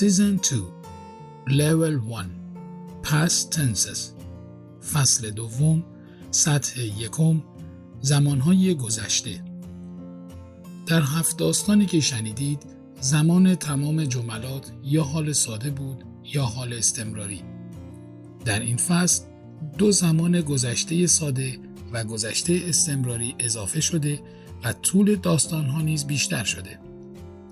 Season 2 Level 1 Past Tenses فصل دوم سطح یکم زمانهای گذشته. در 7 داستانی که شنیدید زمان تمام جملات یا حال ساده بود یا حال استمراری. در این فصل 2 زمان گذشته ساده و گذشته استمراری اضافه شده و طول داستانها نیز بیشتر شده.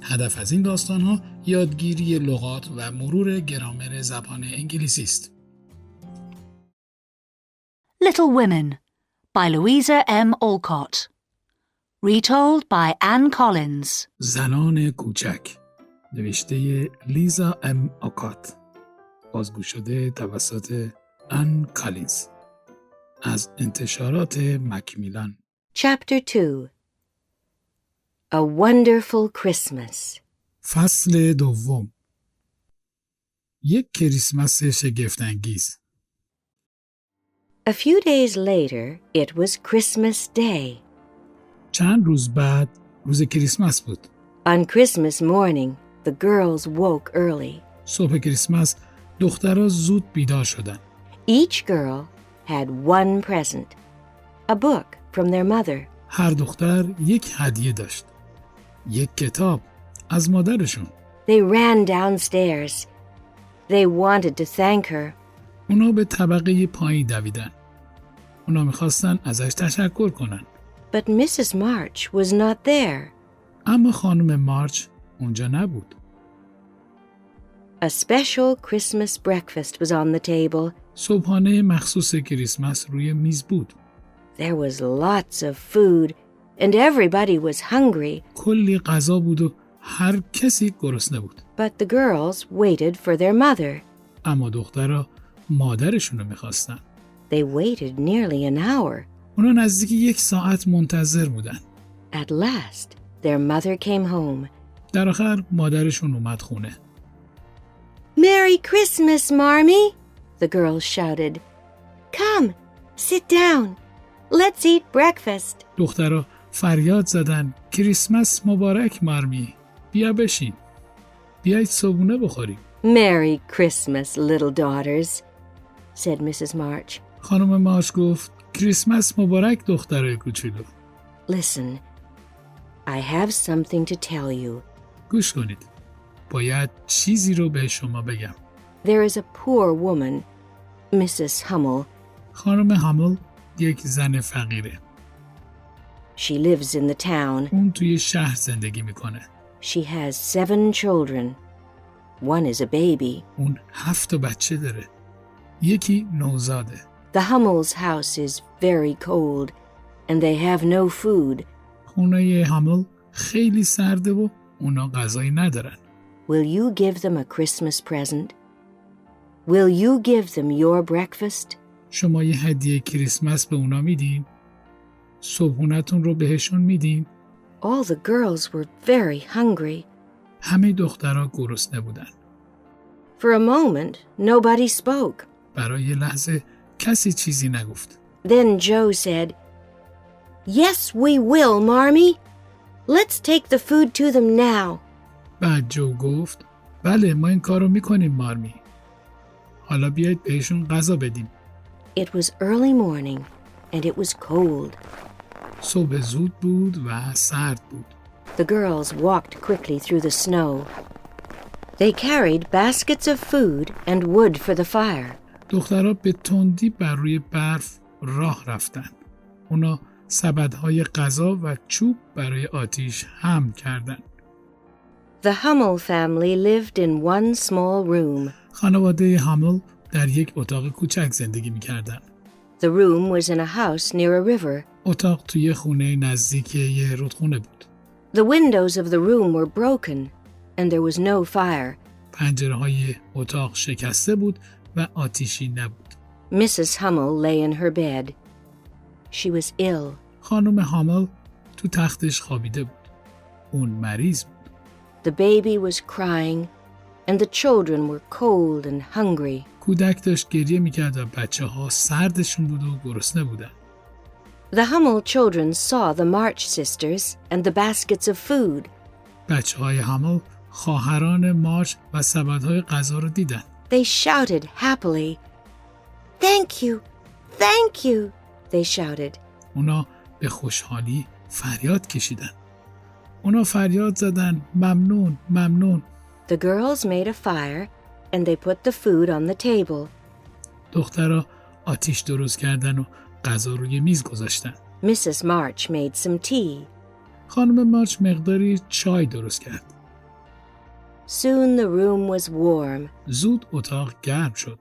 هدف از این داستانها یادگیری لغات و مرور گرامر زبان انگلیسی است. Little Women by Louisa M. Alcott. Retold by Anne Collins. زنان کوچک نوشته لیزا ام آکات، بازگو شده توسط ان کالینز از انتشارات میلان. Chapter 2 A Wonderful Christmas. فصل دوم یک کریسمس شگفت‌انگیز. A few days later, it was Christmas Day. چند روز بعد روز کریسمس بود. On Christmas morning, the girls woke early. صبح کریسمس دخترها زود بیدار شدن. Each girl had one present, a book from their mother. هر دختر یک هدیه داشت. یک کتاب از مادرشون. They ran downstairs. They wanted to thank her. اونا به طبقه پایین دویدن. اونا میخواستن ازش تشکر کنن. But Mrs. March was not there. اما خانم مارچ اونجا نبود. A special Christmas breakfast was on the table. صبحانه مخصوص کریسمس روی میز بود. There was lots of food and everybody was hungry. کلی غذا بود و هر کسی گرسنه بود. But the girls waited for their mother. اما دخترها مادرشونو میخواستن. They waited nearly an hour. اونا نزدیک 1 ساعت منتظر بودن. At last, their mother came home. در آخر مادرشون اومد خونه. Merry Christmas, Marmee! The girls shouted. Come, sit down. Let's eat breakfast. دخترها فریاد زدن کریسمس مبارک مارمی. بیا بشین. بیایید صبحونه بخوریم. Merry Christmas, little daughters, said Mrs. March. خانم مارچ گفت کریسمس مبارک دخترای کوچولو. Listen, I have something to tell you. گوش کنید. باید چیزی رو به شما بگم. There is a poor woman, Mrs. Hummel. خانم هامل یک زن فقیره. She lives in the town. اون توی شهر زندگی میکنه. She has 7 children. One is a baby. اون 7 بچه داره. یکی نوزاده. The Hummel's house is very cold and they have no food. خونه هامل خیلی سرده و اونا غذایی ندارن. Will you give them a Christmas present? Will you give them your breakfast? شما یه هدیه کریسمس به اونا میدین؟ صبحونتون رو بهشون میدین؟ All the girls were very hungry. همه دخترها گرسنه بودن. For a moment, nobody spoke. برای یه لحظه کسی چیزی نگفت. Then Joe said, Yes, we will, Marmee. Let's take the food to them now. بعد جو گفت بله ما این کارو میکنیم مارمی. حالا بیایید بهشون غذا بدیم. It was early morning and it was cold. صبح زود بود و سرد بود. The girls walked quickly through the snow. They carried baskets of food and wood for the fire. دخترها به تندی بر روی برف راه رفتن. اونا سبدهای غذا و چوب برای آتیش حمل کردن. The Hummel family lived in one small room. خانواده هامل در یک اتاق کوچک زندگی می‌کردن. The room was in a house near a river. اتاق توی خونه نزدیک یه رودخونه بود. The windows of the room were broken and there was no fire. پنجره‌های اتاق شکسته بود و آتیشی نبود. Mrs. Hummel lay in her bed. She was ill. خانم هامل تو تختش خوابیده بود. اون مریض بود. The baby was crying and the children were cold and hungry. کودک داشت گریه میکرد و بچه‌ها سردشون بود و گرسنه بودن. The Hummel children saw the March sisters and the baskets of food. بچه‌های هامل خواهران مارچ و سبدهای غذا رو دیدن. They shouted happily. Thank you! Thank you! They shouted. اونا به خوشحالی فریاد کشیدن. اونا فریاد زدن ممنون ممنون. The girls made a fire and they put the food on the table. دخترها آتیش درست کردن و غذا روی میز گذاشتن. Mrs. March made some tea. خانم مارچ مقداری چای درست کرد. Soon the room was warm. زود اتاق گرم شد.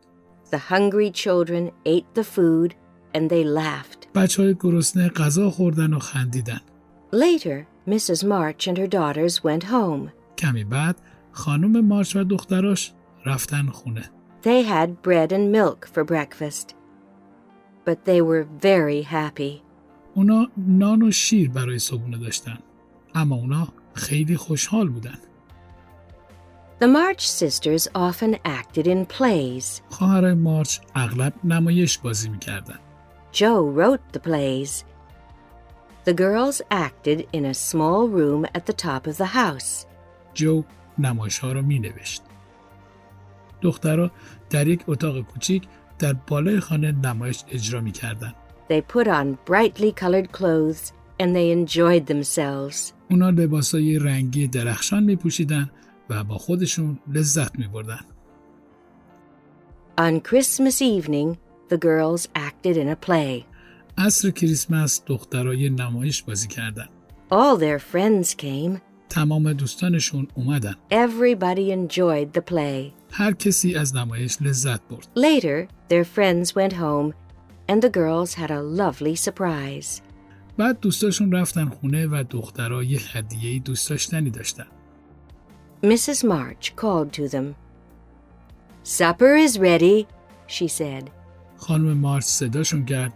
The hungry children ate the food and they laughed. بچه‌های گرسنه غذا خوردن و خندیدن. Later, Mrs. March and her daughters went home. کمی بعد خانم مارچ و دختراش رفتن خونه. They had bread and milk for breakfast. But they were very happy. اونا نان و شیر برای صبحونه داشتن. اما اونا خیلی خوشحال بودن. The March sisters often acted in plays. خواهرای مارچ اغلب نمایش بازی می‌کردن. Joe wrote the plays. The girls acted in a small room at the top of the house. جو نمایش‌ها رو می‌نوشت. دخترها در یک اتاق کوچیک در بالای خانه نمایش اجرا می‌کردن. They put on brightly colored clothes and they enjoyed themselves. اونا لباسای رنگی درخشان می‌پوشیدن و با خودشون لذت می‌بردن. On Christmas evening, the girls acted in a play. عصر کریسمس دخترای نمایش بازی کردن. All their friends came. تمام دوستانشون اومدن. Everybody enjoyed the play. هر کسی از نمایش لذت برد. Later, their friends went home and the girls had a lovely surprise. بعد دوستاشون رفتن خونه و دخترها یه هدیه دوست داشتنی داشتن. Mrs. March called to them. Supper is ready, she said. خانم مارچ صداشون کرد.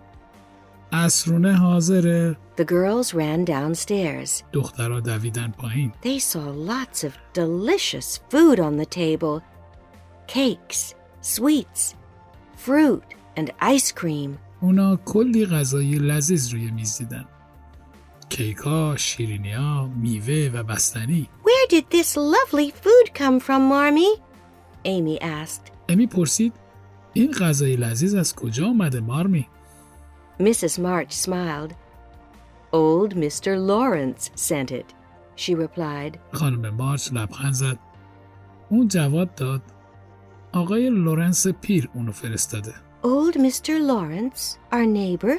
عصرونه حاضره. The girls ran downstairs. دخترها دویدن پایین. They saw lots of delicious food on the table. Cakes, sweets, fruit and ice cream. اونا کلی غذای لذیذ روی میز دیدن. کیک‌ها، شیرینی‌ها، میوه و بستنی. Where did this lovely food come from, Marmee? Amy asked. امی پرسید این غذای لذیذ از کجا اومده مارمی؟ Mrs. March smiled. Old Mr. Lawrence sent it, she replied. خانم مارچ لبخند زد. اون جواب داد. آقای لورنس پیر اونو فرستاده. Old Mr. Lawrence, our neighbor?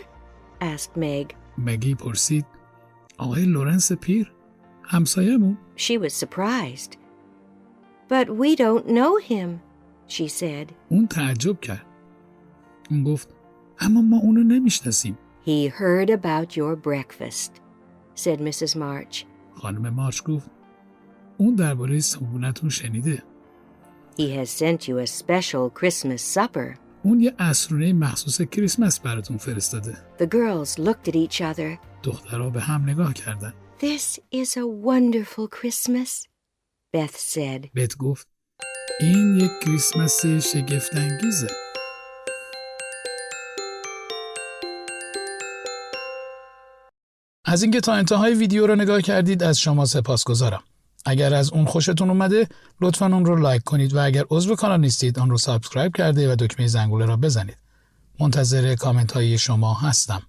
asked Meg. مگی پرسید آقای لورنس پیر؟ همسایه‌مون؟ She was surprised. But we don't know him, she said. اون تعجب کرد. اون گفت اما ما اونو نمیشناسیم. He heard about your breakfast, said Mrs. March. خانم مارچ گفت اون درباره صبحونه‌تون شنیده. He has sent you a special Christmas supper. اون یه عصرونه مخصوص کریسمس براتون فرستاده. The girls looked at each other. دخترها به هم نگاه کردن. This is a wonderful Christmas, Beth said. بت گفت این یک کریسمس شگفت‌انگیزه. از اینکه تا انتهای ویدیو رو نگاه کردید از شما سپاسگزارم. اگر از اون خوشتون اومده لطفاً اون رو لایک کنید و اگر عضو کانال نیستید اون رو سابسکرایب کرده و دکمه زنگوله را بزنید. منتظر کامنت های شما هستم.